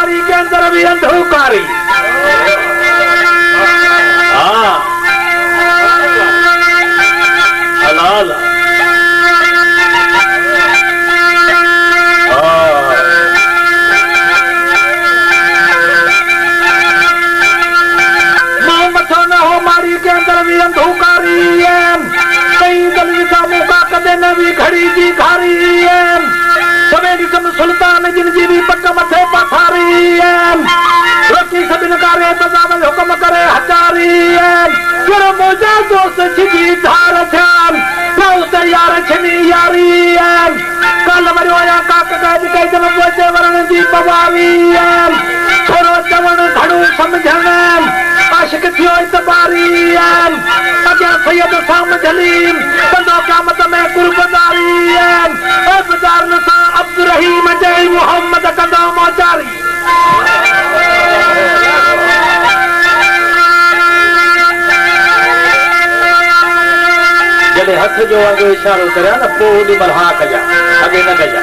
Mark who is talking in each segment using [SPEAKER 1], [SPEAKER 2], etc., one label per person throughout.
[SPEAKER 1] मारी के अंदर भी अंधकारी। हाँ हलाल। मथो न हो मारी के अंदर भी अंधकारी कई दल का मौका कदे न भी खड़ी जी खारी सवेरी कम सुल्तान जिन जी भी पक मथे पथारी रोटी सबिन करे बजावल हुक्म करे हजारी गुरु मोजा दोस्त छिजी धार ध्यान नौ तैयार छनी यारी कल मरियो या काक गाज कई जब बोचे वरण जी पवावी छोरो चवण घणो समझण आशिक थियो इतबारी अग्या सैयद साम जलीम बंदो क़यामत में कुर्बदारी ए बाजार नसा अब्दुल रहीम जय मोहम्मद कंदो मोचारी। जॾहिं हथ जो अॻु इशारो करिया न पोइ ओॾी महिल हा कजा अॻे न कजा।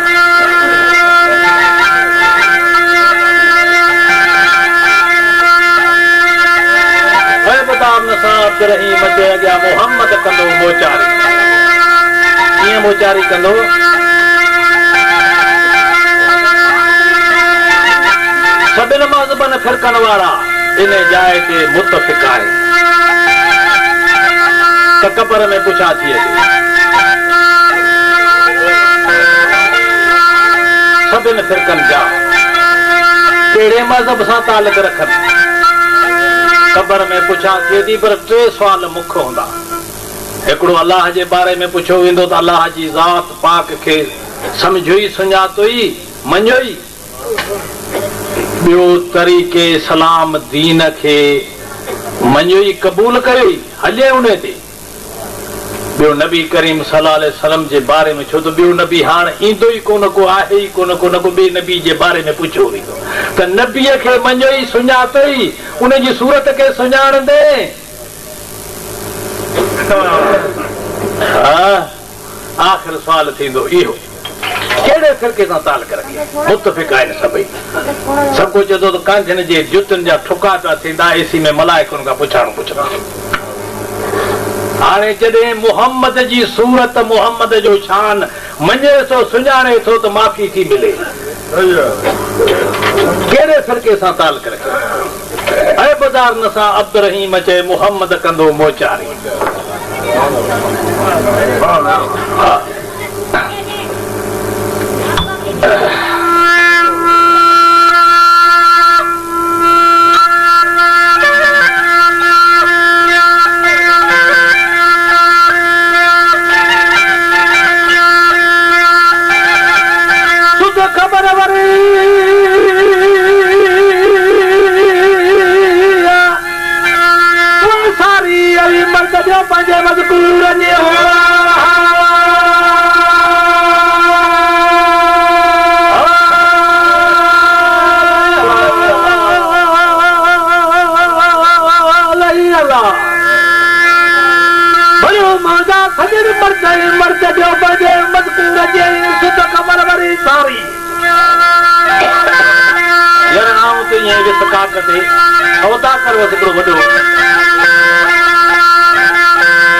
[SPEAKER 1] अब्दुल रहीम जे अॻियां मोहम्मद कंदो मोचारी। कीअं मोचारी कंदो? सभिनि मज़हबनि फ़िरक़नि वारा इन जाइ ते मुतफ़िक़ आहे त क़बर में पुछा थिए थी। सभिनि फ़िरक़नि जा कहिड़े मज़हब सां तालुक रखनि क़बर में पुछा थिए थी पर टे सुवाल मुख हूंदा। हिकिड़ो अलाह जे बारे में पुछो वेंदो त अलाह जी ज़ात पाक खे सम्झो ई सुञातो ई मञो ई। ॿियो तरीक़े सलाम दीन खे मञो ई क़बूल करे ई हले उन ते। ॿियो नबी करीम सल्लल्लाहु अलैहि वसल्लम जे बारे में छो त ॿियो नबी हाणे ईंदो ई कोन को आहे ई कोन को ॿिए नबी जे बारे में पुछो वेंदो त नबीअ खे मञो ई सुञातो ई उन जी सूरत खे सुञाणंदे। आख़िर सुवाल थींदो इहो कहिड़े फ़िरक़े सां तालुक रखे मुतफ़िक़ आहिनि सभई। सभु कुझु चए थो त कांझनि जे जुतनि जा ठुका पिया थींदा एसी में मलाइकुनि खां पुछाणो पुछंदा। हाणे जॾहिं मुहम्मद जी सूरत मुहम्मद जो शान मञे थो सुञाणे थो त माफ़ी थी मिले। कहिड़े फ़िरक़े सां तालुक रखे? ऐं बाज़ार न सां अब्दुल रहीम चए मुहम्मद कंदो मोचारी।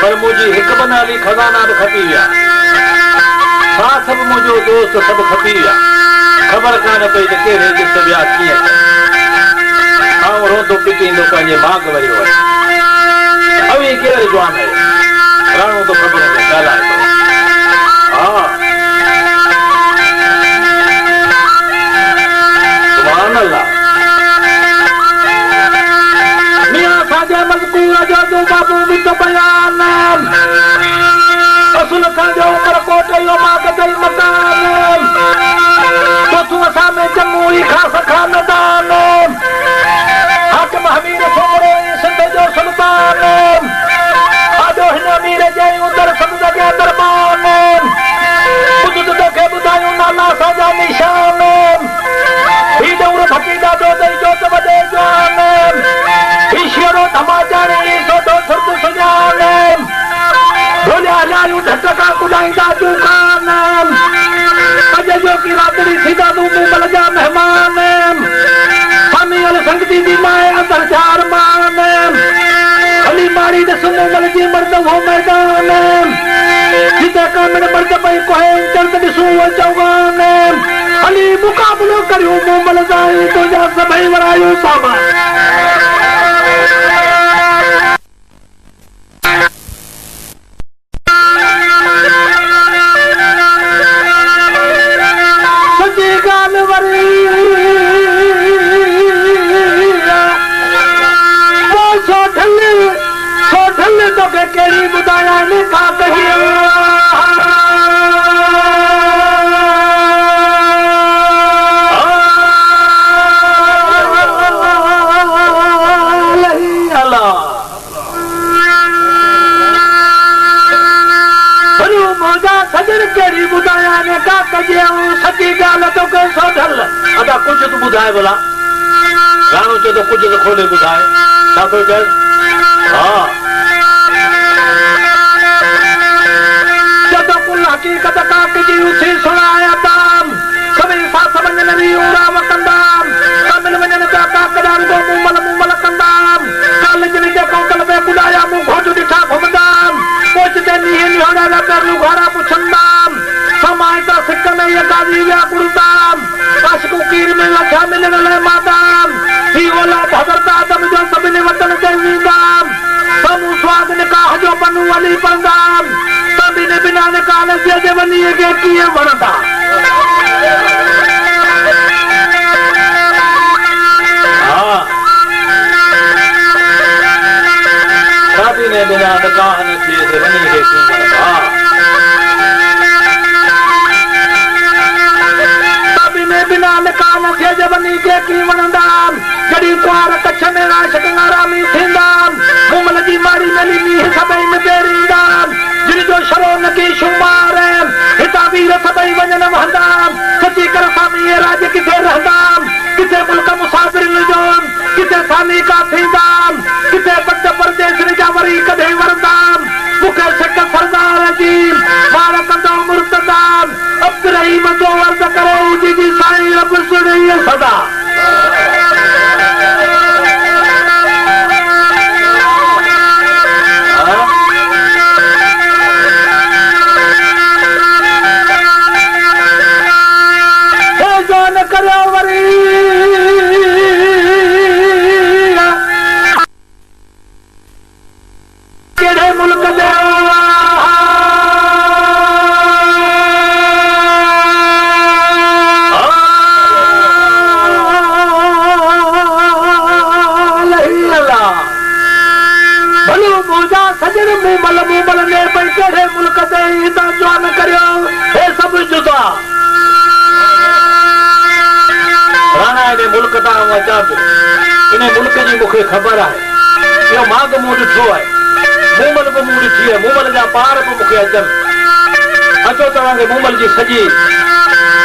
[SPEAKER 1] पर मुंहिंजी हिकु बनाली खज़ाना बि खपी विया छा सभु मुंहिंजो दोस्त सभु खपी विया ख़बर कान पई त कहिड़े ॾिस विया कीअं आउं रोंदो पिटींदो पंहिंजे बाग़ वरी वियो अवी केरु जवान आहे राणो तो ख़बर आहे ॻाल्हाए थो। हा सुभान अल्लाह। बाबू भी तो बयान असल खांजो उमर कोट यो मां कदई मकान तो तू असा में जम्मू ही खास खानदान हाकिम हमीर छोरे सिंध जो सुल्तान आजो हिन अमीर जे उधर सब जगह दरबान तो वो मैदान जिते कामण मर्द पई कोहे चलत ॾिसूं चौगान हली मुक़ाबिलो करियूं मोमल साईं तुंहिंजा सभई वरायूं सामान सची ॻाल्हि वरी सोढल तोखे कहिड़ी ॿुधायां लिखा कही सजन कहिड़ी ॿुधायां लिखा कजे सची ॻाल्हि तोखे सोढल अदा कुझु तूं ॿुधाए भला राणो चए थो कुझु त खोले ॿुधाए छा थो चए जदों कुल हकीकत काक जी उथी सुणाया ताम सभई साथ वञनि री उड़ाव कंदाम कामिल वञनि पिया काकदार गो मुमल कंदाम कालिजनि जे कोकल में ॿुधाया मूं घोट ॾिठा घुमंदाम पोचते नीहं निहोड़ा न पेरू घोड़ा पुछंदाम समाए त सिक में ये गादी विया गुरुदाम आशिकू कीर में लखा मिलण लाइ मादाम ही औलाद हज़रत आदम जो सभिनी वतन ते वींदाम साम्हूं स्वाद निकाह जो बनू वली पवंदाम सभिनी बिना निकाह नसीअ जे वलीअ खे कीअं वणंदा शादी ने बिना निकाह नसीअ जे वलीअ खे कीअं वणंदा बिना निकाह नसीअ जे वली खे कीअं वणंदाम जॾहिं कुंवार कच्छ में राशक आरामी थींदाम मुमल जी माड़ी नली मींहं सभई में बेरींदाम जिन जो शरो न की शुमार हितां वीर सभई वञनि वहंदाम सची कर सामी राज किथे रहंदाम किथे मुल्क मुसाफ़िरनि जो किथे सानी का थींदाम किथे पट परदेसनि जा वरी कॾहिं वरंदाम मूंखे सिक सरदार जी मार कंदो मुर्तदाम अब्दुरहीम जो अर्ज़ करे जी साईं रब सुणईं सदा केड़े मुल्क दे भलो मोजा सजन मुमल ने पई केड़े मुल्क दे हितां जवान करियो हे सब जुदा राणा इन मुल्क तां अचां पियो इन मुल्क जी मूंखे ख़बर आहे इहो माग मूं ॾिठो आहे मूमल भी मूं ॾिठी आहे मूमल जा पार भी मूंखे अचनि अचो तव्हांखे मूमल जी सॼी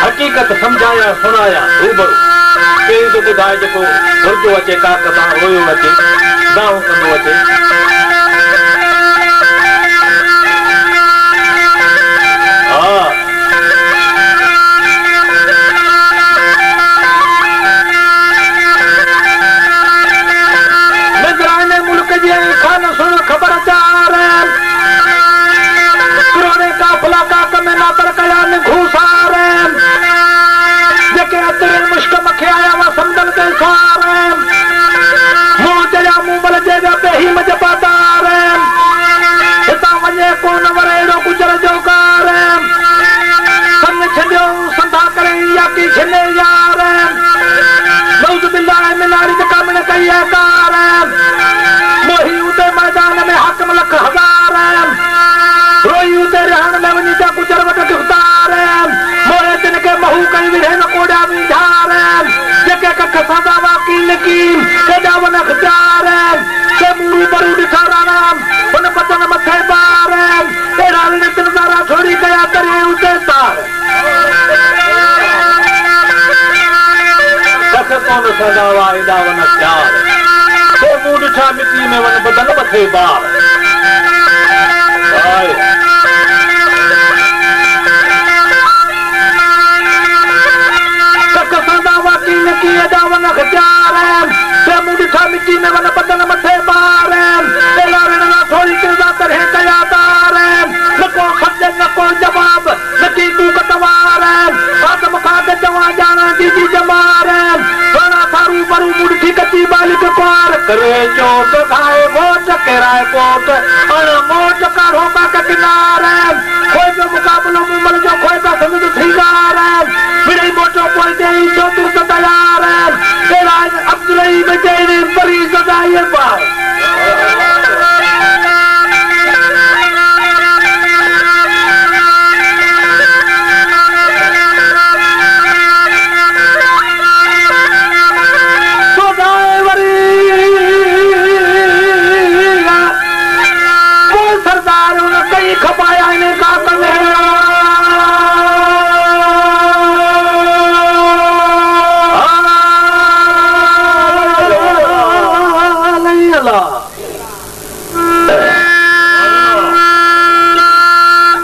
[SPEAKER 1] हक़ीक़त सम्झाया सुणाया रूबरू कहिड़ी थो ॿुधाए जेको घुरिजो अचे काक तां रोयो अचे दाऊं कंदो अचे खान सुन खबरदार पुराने काफिला काक में नातर कया ने घूसार जेके अतरे मुश्क मखे आया वा समदन ते सार मुंह चया मूमल जे बेही मज पातार हिता वञे कोन वरेड़ो गुजर जो कार सन छॾियो संधा करे या की छने यार नौज़ बिल्लाह मिनारी ते कामण कई है कार मोही उते मैदान में हाकम लख हजार रोई उते रहन में वनी जा गुजर वट गिरफ्तार मोहे तिन के महू कई विढ़े न कोड़ा विझार जेके कख सदा वाकील की केडा वन खचार के मूरू बरू दिखा राम उन बचन मथे बार एड़ा ने तिन दारा छोड़ी गया करे उते तार कख कौन सदा वा एडा वन प्यार मूं ॾिठा मिटी में वञ बदन मथे बार मूं ॾिठा मिटी में वञ बदन मथे बार थोड़ी किरदा तरह करे चोट खाए मोट केराए पोट और मोट काढ़ो का किनारे कोई जो मुकाबलो मुमल जो कोई का समझ ठिकार है मेरे मोटो कोई दे चतुर तो तैयार है तेरा अब्दुल्लाई बेचारे बड़ी सदाई पर खपाया इन्हें का करने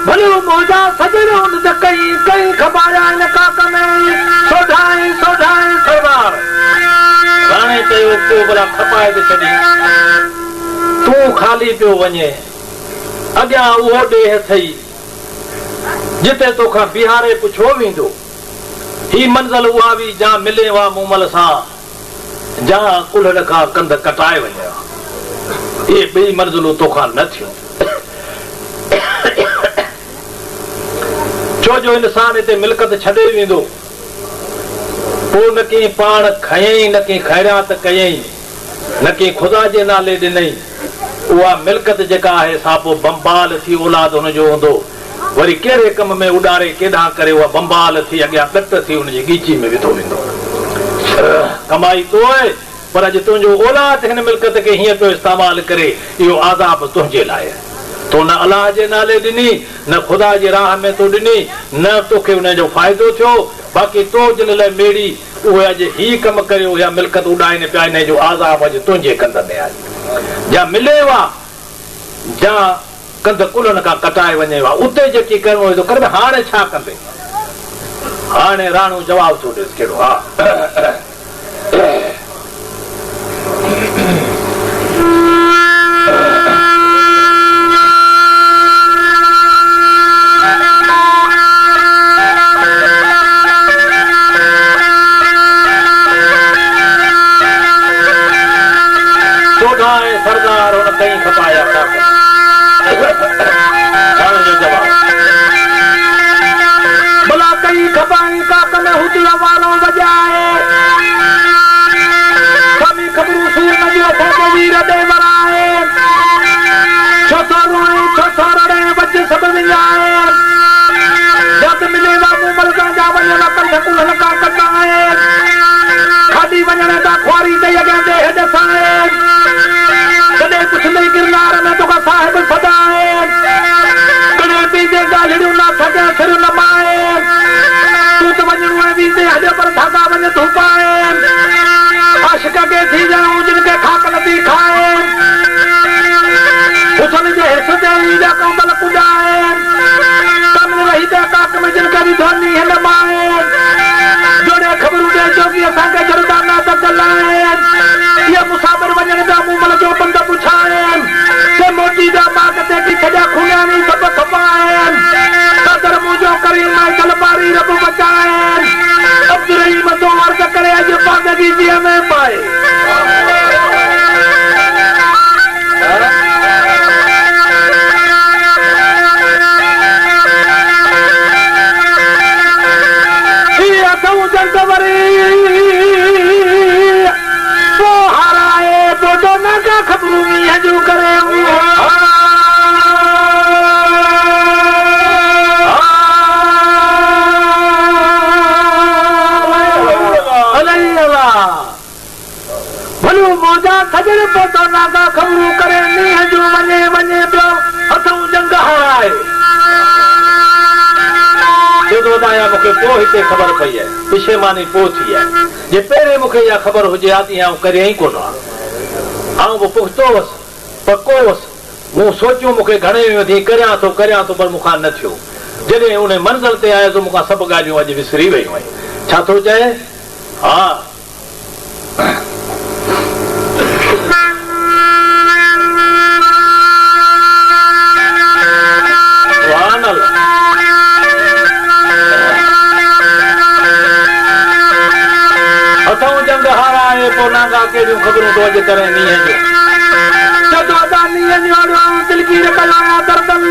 [SPEAKER 1] भले मोजा सजन उन कई कई खपाया इन्हें का करने सोढ़ाई सोढ़ाई सरदार राणे चयो को बड़ा खपाए ते छडी तू खाली पियो वञे अॻियां उहो ॾेह थई जिते तोखां बिहारे पुछो वेंदो ही मंज़िल उहा बि जा मिले वा मूमल सां जा कुल्हड़ खां कंध कटाए वञे इहे ॿई मंज़िलूं तोखां न थियूं छो जो इंसान हिते मिल्कत छॾे वेंदो पोइ न कंहिं पाण खयईं न कंहिं ख़ैरात कयईं न कंहिं ख़ुदा जे नाले ॾिनई उहा मिल्कत जेका आहे सापो बम्बाल थी औलाद हुनजो हूंदो वरी कहिड़े कम में उॾारे केॾां करे उहा बम्बाल थी अॻियां ॾट थी हुनजी गीची में विधो वेंदो कमाई तो आहे पर अॼु तुंहिंजो औलाद हिन मिल्कत खे हीअं पियो इस्तेमालु करे इहो आज़ाब तुंहिंजे लाइ तो न अलाह जे नाले ॾिनी न ख़ुदा जी राह में तो ॾिनी न तोखे हुनजो फ़ाइदो थियो बाक़ी तो जिन लाइ मेड़ी उहे अॼु ही कमु करियो या मिल्कत उॾाइनि पिया हिन जो आज़ाब अॼु तुंहिंजे कंध में आहे जा मिले वा जा कंध कुलनि खां कटाए वञे वा उते जेकी करिणो हुयो कर हाणे छा कंदे हाणे राणो जवाब थो ॾेसि कहिड़ो हा सरदार हुन कई खपाया भला कई खपाई काक में हुदिया वारो बजाए कमी खबरू सूर नदियो असांखे वीर ॾे वराए छो थो रोए छो थो रड़े बच सभु विञाए जद मिले वा मूमल सां जा वञण कंध कुल्हनि खां कटाए खाधी वञण तां खुआरी ते अॻियां ते हेॾ साए कॾहिं पुछंदे गिरनार में तोखां साहिब सदाए कॾहिं पीजे ॻाल्हियूं न थके सिर न माए तूं त वञणो आहे वीज़े हॾ पर धागा वञ तूं पाए आशिक खे थी ॼणो जिन खे खाक नथी खाए हुसन जे हिस ते ईंदा कमल पुॼाए कम रही ते काक में जिन खे बि धोनी हिन माए जोड़े ख़बरूं ॾे जोगी असांखे जरदा न त चलाए ये मुसाफिर वञण जा मूमल जो बंद पुछाए के मोटी जा बाग ते की सजा खुयानी सब खपाए सदर मुझो करीम माइकल बारी रब बचाए अब्दुल रहीम तो अर्ज करे अज पादगी जी में पाए ये तो जंगवरी खबरू हजू करे भलू मोजा सजन पोतो नागा खबरू करे नी हजू वञे वञे पियो हथों जंग हाराए मूंखे पोइ हिते ख़बर पई आहे पिछे मानी पोइ थी आहे जे पहिरें मूंखे इहा ख़बर हुजे हा त करे ई कोन आहे आऊं बि पुख़्तो हुअसि पको हुअसि मूं सोचियो मूंखे घणे वधी करियां थो पर मूंखां न थियो जॾहिं उन मंज़िल ते आयुसि मूंखां सभु ॻाल्हियूं अॼु विसरी वयूं आहिनि छा थो चए हा हथों जंग हाराए पोना का के जो खबरों तो अज करे नहीं है जो तो दानी है न्योड़ो दिल की रकला दर्दन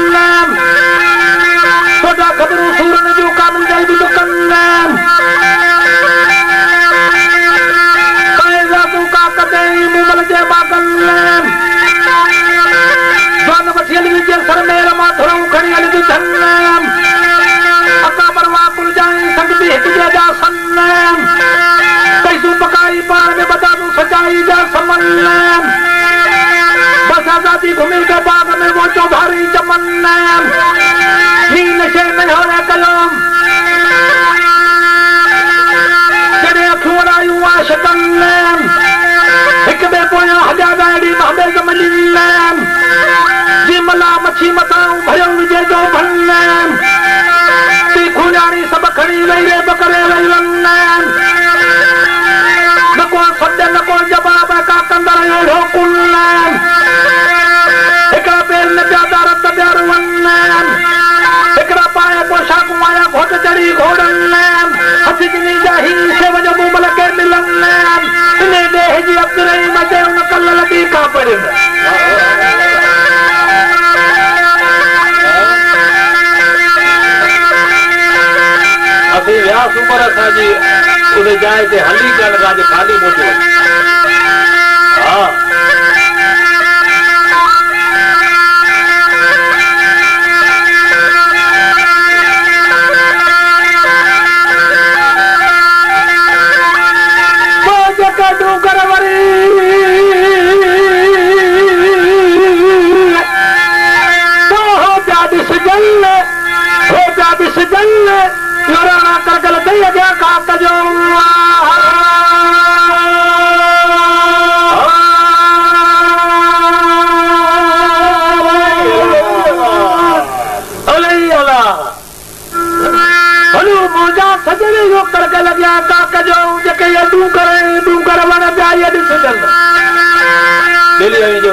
[SPEAKER 1] छोटा खबरों सूरन जो कानून जाई भी तो कन्नम कायदा तू का कते मुमल जे बागन्नम स्वान बठियल विजय सर मेरा माथरो खड़ी अल की धन्नम अका परवा पुल जाए संग भी हित जे जा सन्नम कैसू पकाई पार में बता दूं सच्चाई जा समन्नम बस आजादी घूमिल के बाग में वो चौधारी चमन्नम नी नशे में हो रहे कलम जड़े अखुरायू आशकन्नम एक बे पोया हजादा एडी महबे जमलिन्नम जी मला मच्छी मताऊं भयो विजय जो भन्नम ती खुनानी सब खड़ी वही रे बकरे वही वन्नम नको सद्य नको जवाब का कंदर एड़ो कुन्नम एकरा पेर न प्यादा रत प्यार वन्नम एकरा पाए पोशाक माया घोट चढ़ी घोड़न्नम हसी जिनी जाही से वजो मुमल के मिलन्नम इने देह जी अब्दुरही मजे उन कल लगी का पड़न अभी व्यास ऊपर असा जी उधे जाए थे हली कन राज खाली मोटो हाँ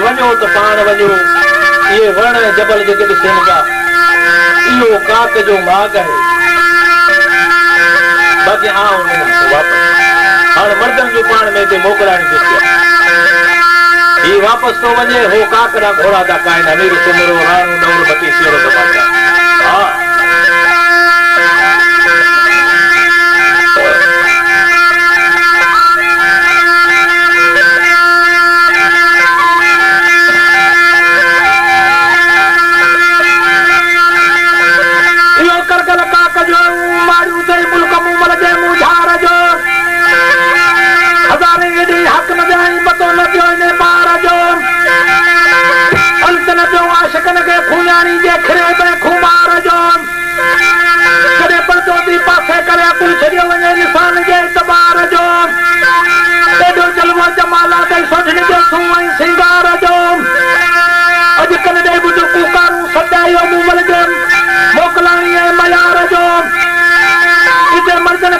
[SPEAKER 1] वनो तो पान वनो ये वण जबल के ॾिसण का इहो काक जो माग है बाक़ी हाँ वापस हाँ मर्दन जो पान में ते मोकलाणी थी ये वापस तो वने हो काकरा घोड़ा दा काइन अमीर सुमरो राणू नवर बती सिरो तो बाजा हाँ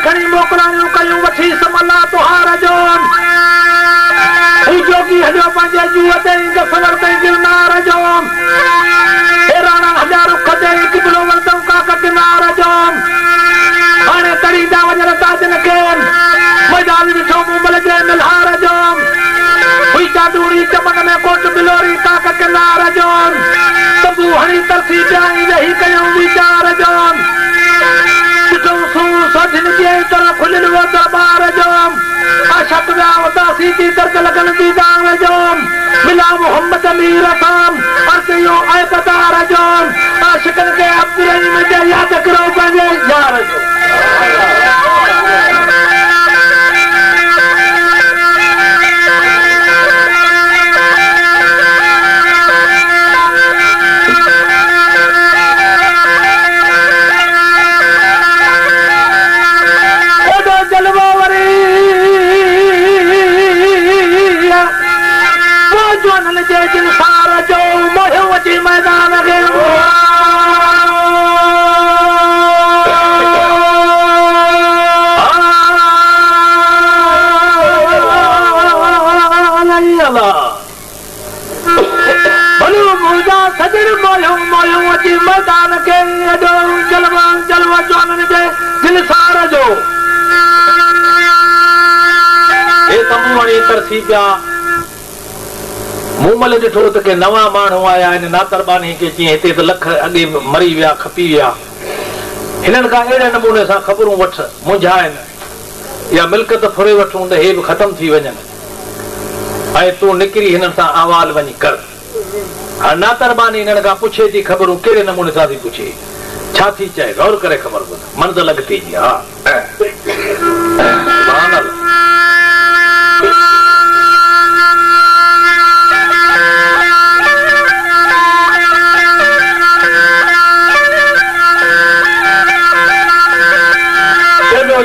[SPEAKER 1] खड़ी मोकलाणियूं कयूं वठी समला तुहार जो जोगी हलियो पंहिंजे जूअ ते गसवर ते गिरनार जो हे राणा हजार रुख ते किबलो वरतऊं काक किनार जो हाणे तड़ींदा वञनि ताजन खे मैदान ॾिठो मुमल जे मिलहार जो हुई चादूड़ी चमन में कोट बिलोरी काक किनार जो तबू हणी तरसी पिया वेही कयूं वीचार जो सोचन जे तरह खुलिल वो दरबार जो आशक दासी की दर्द लगन दी दाव जो मिला मोहम्मद अमीर साम अर्तियो ऐ पतार जो आशिकन के अब्दुल में जे याद करो पंहिंजे यार जो मैदान मैदान के जलवा जलवा जवान जे दिल सार जो कमु वणी तरसी पिया मूमल ॾिठो त के नवा माण्हू आया आहिनि नातरबानी के चई हिते त लख अॻे मरी विया खपी विया हिननि खां अहिड़े नमूने सां ख़बरूं वठ मुंझाइनि या मिल्कत फुरे वठूं त हे बि ख़तम थी वञनि ऐं तूं निकिरी हिननि सां अहवाल वञी कर। हाणे नातरबानी हिननि खां पुछे थी ख़बरूं कहिड़े नमूने सां थी पुछे छा थी चए गौर करे ख़बर ॿुध मंज़िल अॻिते जी हा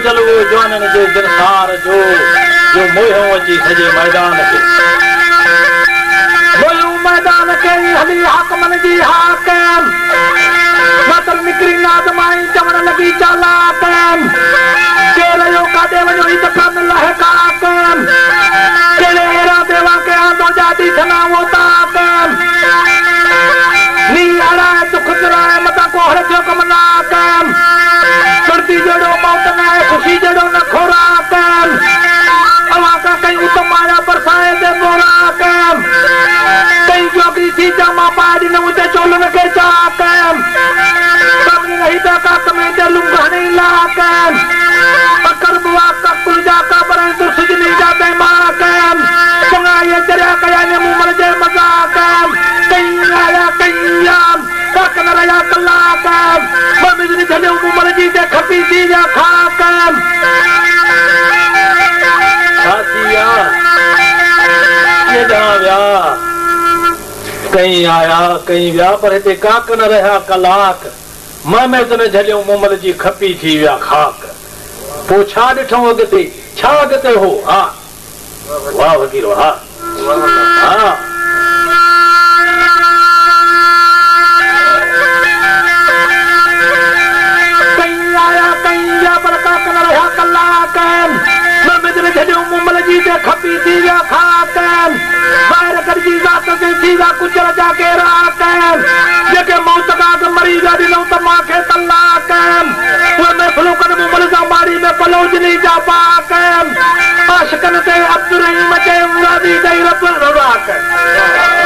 [SPEAKER 1] जलवो जवाननि जे दिलसार जो मोह अची सॼे मैदान ते मैदान के हली हाकमन जी हाकम मातर निकरी नादमाई चवण लगी चालाक केर यो काॾे वञो ही त कान लहे काकम केड़े हेरा देवा के आंदो जाती थना वो ताकम नी अड़ा दुख कराए मता को हर जो कम ना कम सुरती जड़ो मौत ना खुशी जड़ो न खोरा कम अवा का कई उत्तम आया बरसाए दे मोरा कम कई जोगी थी जामा पाड़ी न उते चोलन के चाकम सब नहीं दा का कमे दे लुंगा नहीं लाकम अकर बुआ का कुल जा का बरन तो सुजनी जाते माकम संगा ये दरिया कया ने मुमर जे मजाकम कई आया कईयाम का कनरया कलाकम ममिदनी धले मुमर जी दे खपी दी जा खाकम साथिया ये जाव्या कहीं आया कहीं विया पर हिते काक न रहा कलाक मैं तने झलियो मुमल जी खपी थी विया खाक पो छा ॾिठो अॻिते छा अॻिते हो हा वाह वकील वाह हा कहीं आया कहीं विया पर काक न रहा कलाक मैं झलियो मुमल जी दे खपी थी विया खाक बाहर कर जी जात से सीधा कुचल जाके राकम जेके मौत का मरी जा दिनो त माखे तलाकम वो में फलुकन मुमल जा मारी में पलोज नहीं जा पाकम आशिकन ते अब्दुल रहीम के मुरादी दई रब रवाकम